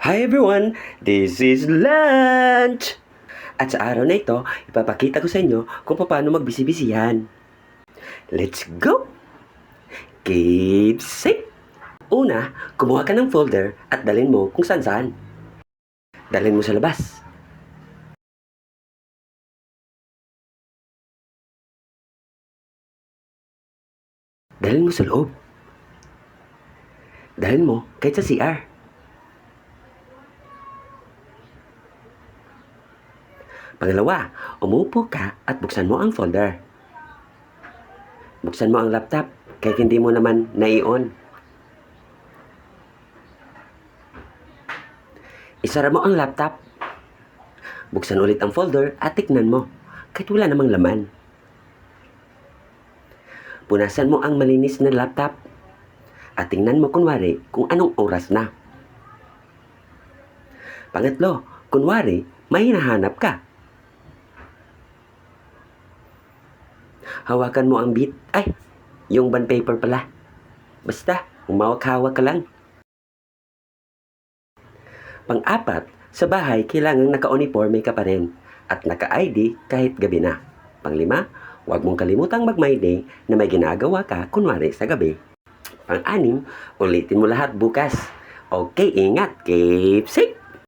Hi everyone! This is lunch! At sa araw na ito, ipapakita ko sa inyo kung paano magbisi-bisihan. Let's go! Keep safe! Una, kumuha ka ng folder at dalhin mo kung saan-saan. Dalhin mo sa labas. Dalhin mo sa loob. Dalhin mo kahit sa CR. Pangalawa, umupo ka at buksan mo ang folder. Buksan mo ang laptop kahit hindi mo naman nai-on. Isara mo ang laptop. Buksan ulit ang folder at tignan mo kahit wala namang laman. Punasan mo ang malinis na laptop at tingnan mo kunwari kung anong oras na. Pangatlo, kunwari may hinahanap ka. Hawakan mo ang yung bond paper pala. Basta, umawak-hawak ka lang. Pang-apat, sa bahay kailangang naka-uniforme ka pa rin at naka-ID kahit gabi na. Pang-lima, huwag mong kalimutang mag-my day na may ginagawa ka kunwari sa gabi. Pang-anim, ulitin mo lahat bukas. Okay, ingat. Keep safe!